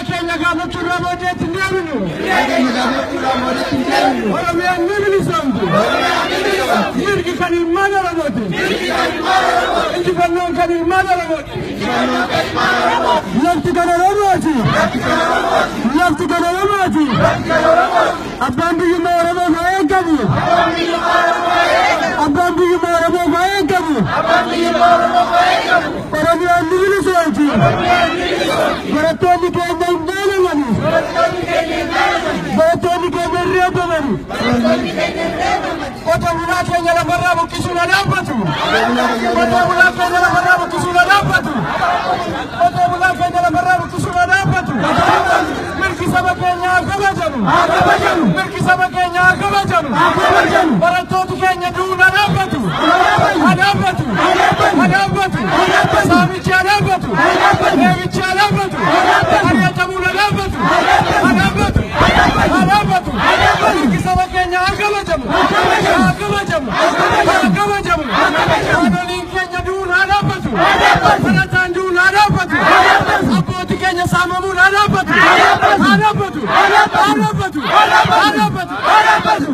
keenya gaafachuu raawwateetti deeminu. Oromiyaan ni bilisoomtu. Mirgi kan ilmaan Oromooti. Injifannoon kan ilmaan Oromooti. Lafti kan Oromooti. Lafti kan Oromooti. Abbaan biyyummaa Oromoo haa eegamu. Abbaan biyyummaa Oromoo haa eegamu. Oromiyaan ni bilisoomti. Barattoonni keenya hin beelamani. Barattoonni keenya hin reebamani. Qotee bulaa keenya lafarraa buqqisuun haa dhaabbatu. Qotee bulaa keenya lafarraa buqqisuun haa dhaabbatu. Qotee bulaa keenya lafarraa buqqisuun haa dhaabbatu. Mirgi saba keenya haa kabajamu. Mirgi saba keenya haa kabajamu. Barattooti keenya du'uun haa dhaabbatu. Haa dhaabbatu. Haa dhaabbatu. Saamichi haa dhaabbatu. Deebichi haa dhaabbatu. Ari'atamuun haa dhaabbatu. Haa dhaabbatu. Haa dhaabbatu. Mirgi saba keenya haa kabajamu. Haa kabajamu. Haa kabajamu. Haadholiin keenya du'uun haa dhaabbatu. Barataan du'uun haa dhaabbatu. Abbootii keenya saamamuun haa dhaabbatu. Haa dhaabbatu. Haa dhaabbatu. Haa dhaabbatu. Haa dhaabbatu.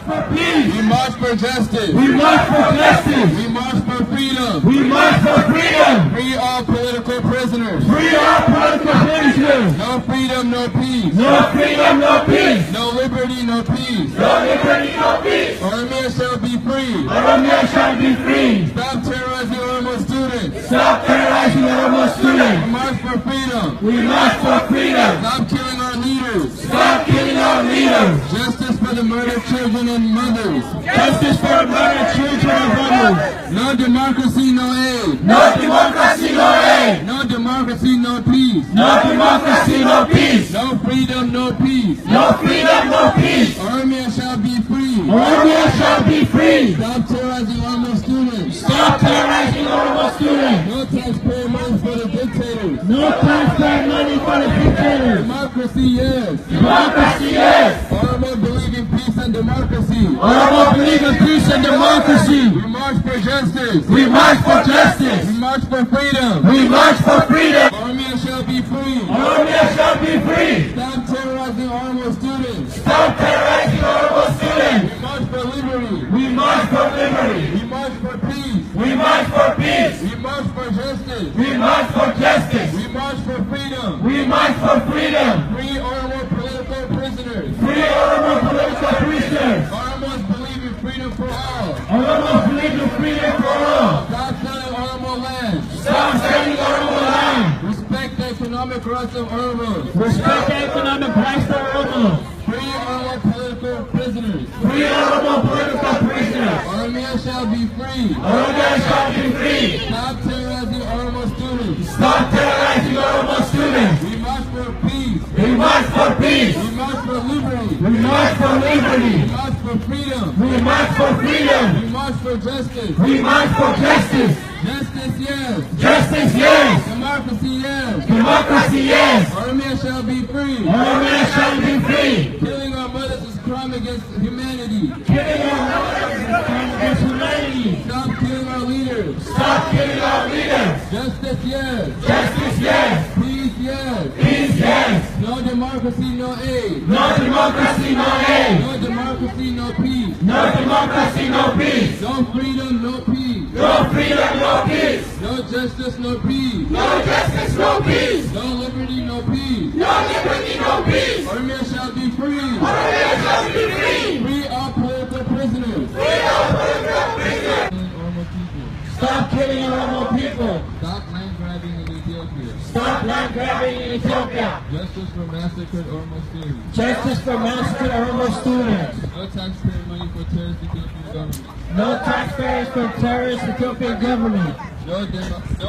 We march for justice. We march for justice. We march for freedom. We march for freedom. Free all political prisoners. Free all political prisoners. No freedom, no peace. No freedom, no peace. No liberty, no peace. No liberty, no peace. Oromia shall be free. Oromia shall be free. Stop terrorizing Oromo students. Stop terrorizing Oromo We students. march for freedom. We march for freedom. Stop killing our leaders. Stop killing our leaders. Justice for the murdered children and mothers. Justice for murdered children and mothers. No democracy, no aid. No democracy, no aid. No democracy, no peace. No democracy, no peace. No freedom, no peace. No freedom, no peace. Oromia shall be free. Oromia shall be free. Stop terrorizing Oromo students. Stop terrorizing Oromo students. No taxpayer money for the dictators. No taxpayer money for the dictators. Democracy, yes. Democracy, yes. Oromo believe in peace and democracy. Oromo believe in peace and democracy. We march for justice. We march for justice. We march for freedom. We march for freedom. Oromia shall be free. Oromia shall be free. Stop terrorizing Oromo students. Stop terrorizing Oromo students. We march for liberty. We march for liberty. We march for peace. We march for peace. We march for justice. We march for justice. We march for freedom. We march for freedom. Free Oromo political prisoners. Free Oromo political prisoners. Oromos believe in freedom for all. Oromo believe in freedom for all. Stop selling Oromo land. Stop selling Oromo land. Respect the economic rights of Oromos. Respect the economic rights of Oromo. Free Oromo political prisoners. Free Oromo political prisoners. Oromia shall be free. Oromia shall be free. Stop terrorizing Oromo students. Stop terrorizing Oromo students. We march for peace. We march for peace. We march for liberty. We march for liberty. We march for freedom. We march for freedom. We march for justice. We march for justice. Justice, yes. Justice, yes. Democracy, yes. Democracy, yes. Oromia shall be free. Oromia shall be free. Killing our mothers is crime against humanity. Killing our mothers is a crime against humanity. Stop killing our leaders. Stop killing our leaders. Justice, yes. Justice, yes. Peace, yes. Peace, yes. No democracy, no aid. No democracy, no aid. No democracy, no peace. No democracy, no peace. No freedom, no peace. No freedom, no peace. No justice, no peace. No justice, no peace. No liberty, no peace. No liberty, no peace. Oromia shall be free. Oromia shall be free. Free all political prisoners. Free all political prisoners. Oromo people. Stop killing Oromo people. Stop land grabbing in Ethiopia. Stop land grabbing in Ethiopia. Justice for massacred Oromo students. Justice for massacred Oromo students. No taxpayer money for terrorist Ethiopian government. No taxpayers for terrorist Ethiopian government. No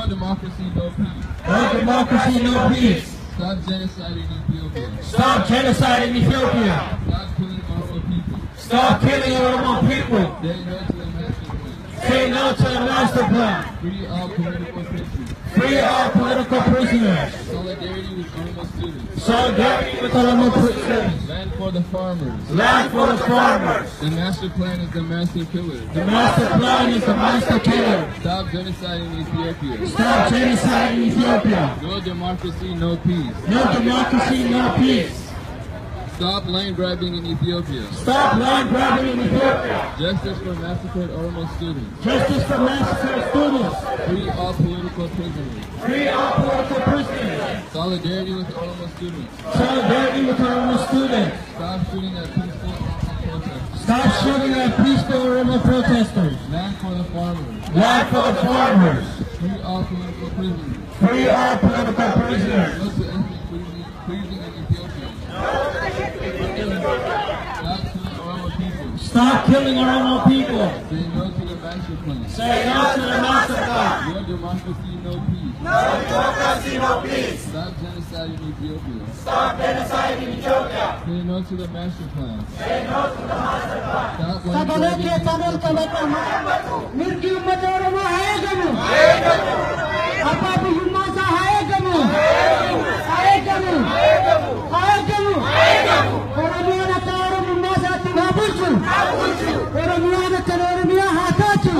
democracy, no peace. No democracy, no peace. Stop genocide in Ethiopia. Stop genocide in Ethiopia. Stop killing Oromo people. Stop killing Oromo people. Say no to the master plan. Say no to the master plan. Free all political prisoners. Free all political prisoners. Solidarity with Oromo students. Solidarity with Oromo prisoners. Land for the farmers. Land for the farmers. The master plan is the master killer. The master plan is the master killer. Stop genocide in Ethiopia. Stop genocide in Ethiopia. No democracy, no peace. No democracy, no peace. Stop land grabbing in Ethiopia. Stop land grabbing in Ethiopia. Justice for massacred Oromo students. Justice for massacred students. Free all political prisoners. Free all political prisoners. Solidarity with Oromo students. Solidarity with Oromo students. Stop shooting at peaceful Oromo protesters. Stop shooting at peaceful Oromo protesters. Land for the farmers. Land for the farmers. Free all political prisoners. Free all political prisoners. No to ethnic cleansing in Ethiopia. Stop killing Oromo people. Stop killing Oromo people. Say no to the master plan. Say no to the master plan. No democracy, no peace. No democracy, no peace. Stop genocide in Ethiopia. Stop genocide in Ethiopia. Say no to the master plan. Say no to the master plan. Stop Sagalee land grabbing. keessan qabatamaa mirgi uummata Oromoo haa eegamu. Abbaa biyyummaa isaa haa eegamu. Haa eegamu. Haa eegamu. Oromiyaan akka Oromummaa isaatti haa bulchu. Oromiyaan akka Oromiyaa haa taatu.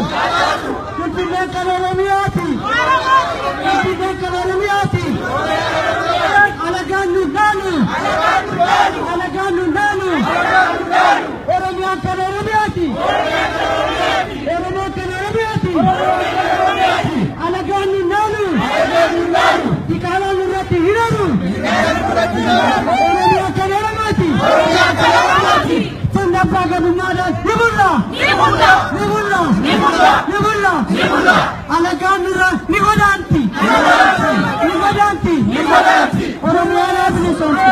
Finfinneen kan Oromiyaati. Finfinneen kan Oromiyaati. Alagaan nu dhaanu. Alagaan nu dhaanu. Oromiyaan kan Oromiyaati. Oromoon kan Oromiyaati. Alagaan nu dhaanu. Diqaalaan nurratti hiramu. Oromiyaan kan Oromiyaati. Sirna abbaa gabummaadhaan ni bulla. Alagaan nurra ni godaanti. Oromiyaan haa bilisoomtu.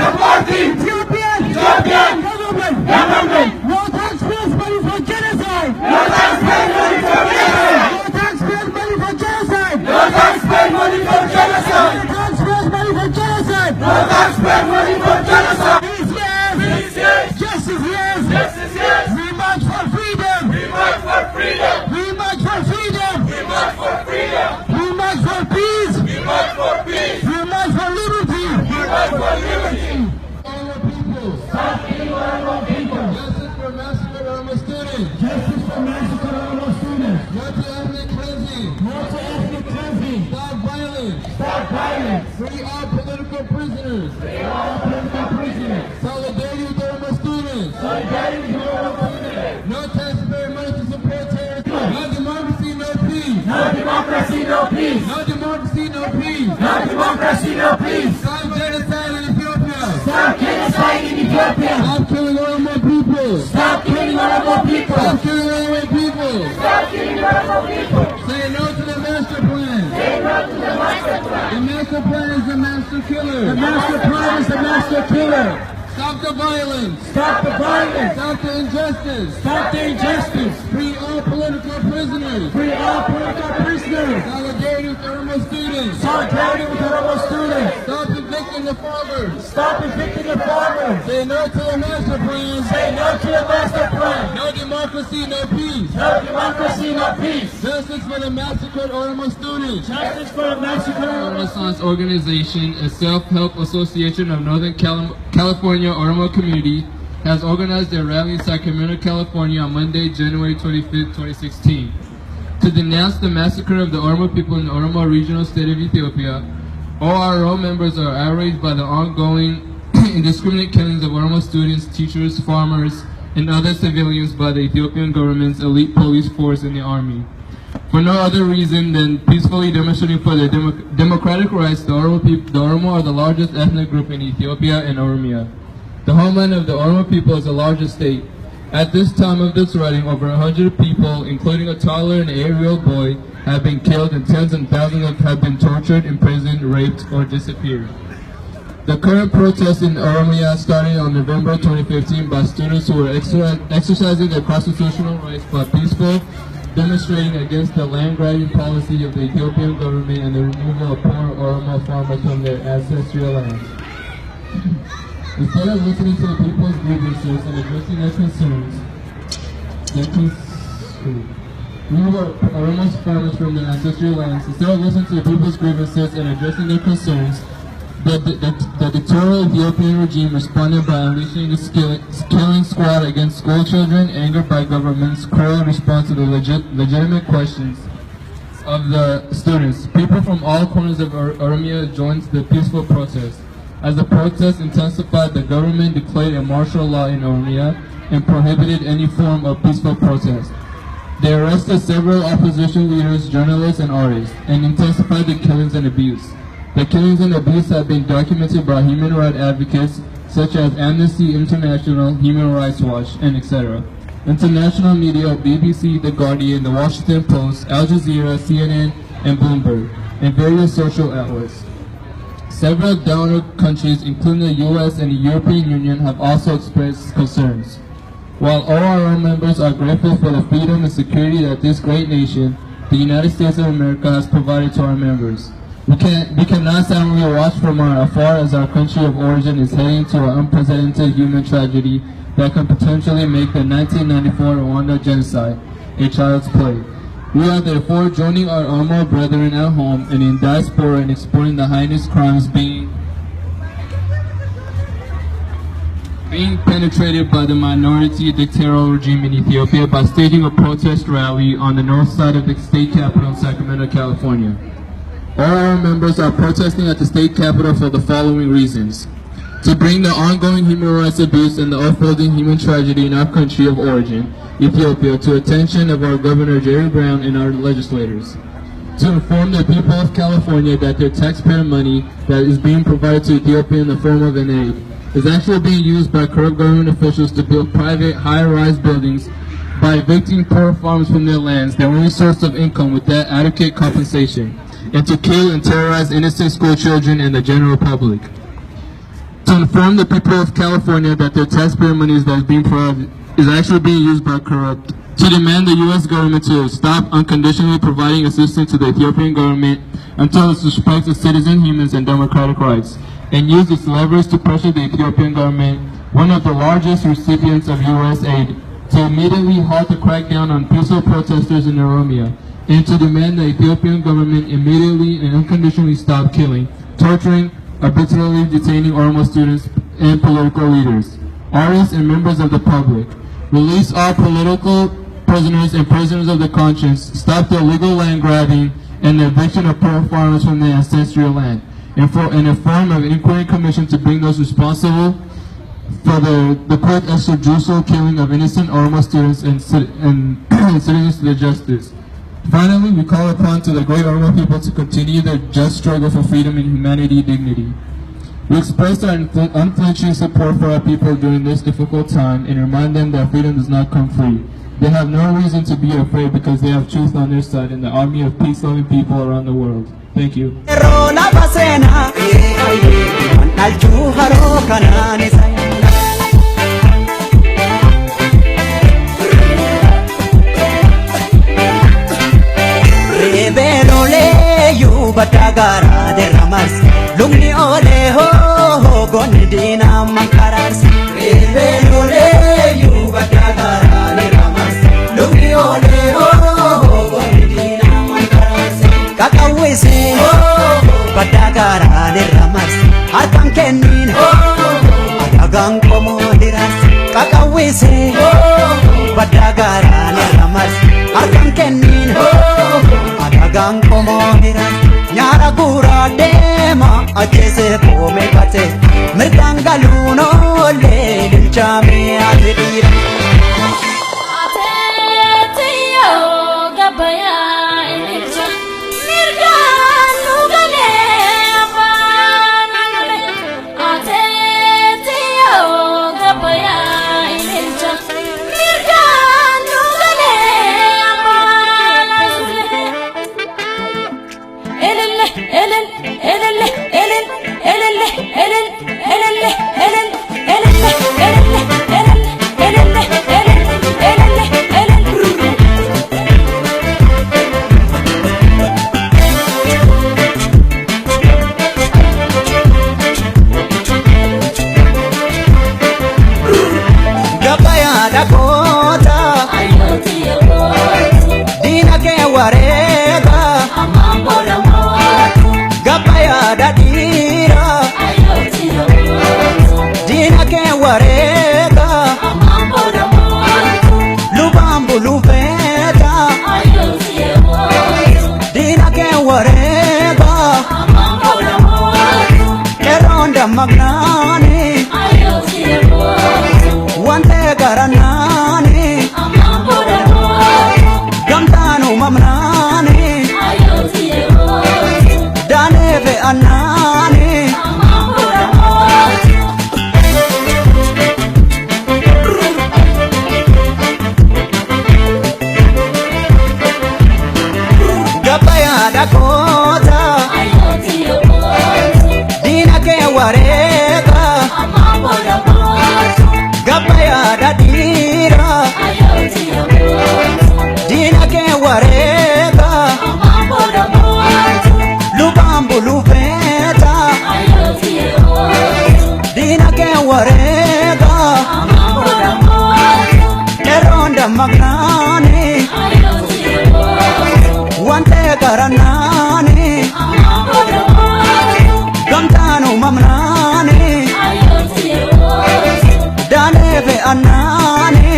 Support Ethiopian government. Support Ethiopian government. Support Ethiopian government. No taxpayers' money for genocide. No taxpayers' money for genocide. Peace, yes. Justice, yes. We march for freedom. We march for freedom. We march for peace. We march for liberty. Oromo people. Justice for massacred Oromo students. No to ethnic cleansing. Stop violence. Free all political prisoners. Solidarity with Oromo students. No taxpayer money to support terrorism. No democracy, no peace. Stop genocide in Ethiopia. Stop killing Oromo people. Stop killing Oromo people. Say no to the master plan. The master plan is the master killer. Stop the violence. Stop the injustice. Free all political prisoners. Solidarity with Oromo students. Stop evicting the farmers. Say no to the master plan. No democracy, no peace. Justice for the massacred Oromo students. Renaissance Organization, a self-help association of Northern California Oromo community, has organized a rally in Sacramento, California on Monday, January 25th, 2016. To denounce the massacre of the Oromo people in the Oromo regional state of Ethiopia, ORO members are outraged by the ongoing indiscriminate killings of Oromo students, teachers, farmers, and other civilians by the Ethiopian government's elite police force and the army. For no other reason than peacefully demonstrating for their democratic rights, the Oromo are the largest ethnic group in Ethiopia and Oromia. The homeland of the Oromo people is the largest state. At this time of this writing, over 100 people, including a toddler and an 8-year-old boy, have been killed and tens and thousands have been tortured, imprisoned, raped, or disappeared. The current protest in Oromia started on November 2015 by students who were exercising their constitutional rights by peaceful demonstrating against the land-grabbing policy of the Ethiopian government and the removal of poor Oromo farmers from their ancestral lands. Instead of listening to the people's grievances and addressing their concerns, removal of Oromo farmers from their ancestral lands, instead of listening to the people's grievances and addressing their concerns, the dictatorial Ethiopian regime responded by unleashing its killing squad against school children, angered by government's cruel response to the legitimate questions of the students. People from all corners of Oromia joined the peaceful protest. As the protest intensified, the government declared a martial law in Oromia and prohibited any form of peaceful protest. They arrested several opposition leaders, journalists, and artists, and intensified the killings and abuse. The killings and abuse have been documented by human rights advocates such as Amnesty International, Human Rights Watch, and etc. International media, BBC, The Guardian, The Washington Post, Al Jazeera, CNN, and Bloomberg, and various social outlets. Several donor countries, including the US and the European Union, have also expressed concerns. While ORO members are grateful for the freedom and security that this great nation, the United States of America, has provided to our members, we cannot silently watch from afar as our country of origin is heading to an unprecedented human tragedy that can potentially make the 1994 Rwanda genocide a child's play. We are therefore joining our Oromo brethren at home and in diaspora in exporting the heinous crimes being penetrated by the minority dictatorial regime in Ethiopia by staging a protest rally on the north side of the state capital in Sacramento, California. All our members are protesting at the state capitol for the following reasons: to bring the ongoing human rights abuse and the unfolding human tragedy in our country of origin, Ethiopia, to attention of our Governor Jerry Brown and our legislators; to inform the people of California that their taxpayer money that is being provided to Ethiopia in the form of an aid is actually being used by corrupt government officials to build private high-rise buildings by evicting poor farmers from their lands, their only source of income, without adequate compensation, and to kill and terrorize innocent school children and the general public; to inform the people of California that their taxpayer money that is being provided is actually being used by corrupt; to demand the U.S. government to stop unconditionally providing assistance to the Ethiopian government until it respects its citizen, humans, and democratic rights, and use its leverage to pressure the Ethiopian government, one of the largest recipients of U.S. aid, to immediately halt the crackdown on peaceful protesters in Oromia, and to demand the Ethiopian government immediately and unconditionally stop killing, torturing, arbitrarily detaining Oromo students and political leaders, artists, and members of the public; release all political prisoners and prisoners of the conscience; stop the illegal land grabbing and the eviction of poor farmers from their ancestral land; and form of inquiry commission to bring those responsible for the quick extrajudicial killing of innocent Oromo students and citizens to the justice. Finally, we call upon to the great Oromo people to continue their just struggle for freedom and humanity dignity. We express our unflinching support for our people during this difficult time and remind them that freedom does not come free. They have no reason to be afraid because they have truth on their side and the army of peace-loving people around the world. Thank you. Badagara de ramas lumni ole ho gonni dina mankaras rebe ole yu badagara de ramas lumni ole ho gonni dina mankaras kakawese badagara de ramas harkan kenin adagang komodiras kakawese badagara de ramas harkan kenin adagang komodiras Nyara gura dammaqnaani wante qaranaani gamtaan uumamnaani daanee fe'annaani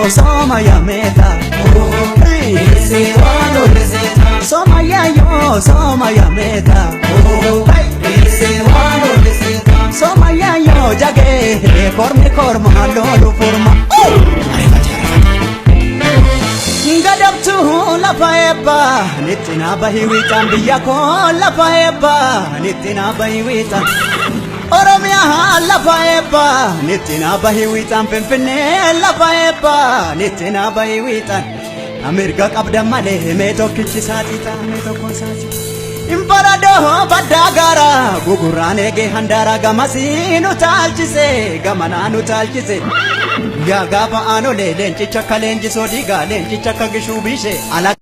Somaya meta, Somaya yo, Somaya meta, Somaya yo, jage, korme korma, lolo forma. Gadabtu la faeba, nitina bahiwitan biyako la faeba, nitina bahiwitan. Oromia la faeba, nitina bahiwitan Finfinne la faeba, nitina bahiwitan. Amerika qabda male me tokkichi saatita me tokko saati. Imparado badagara gugurane ge handara gamasinu talchise gamananu talchise. Ya gaba anole lenchi chakalenji sodiga lenchi chakagishu bishe ala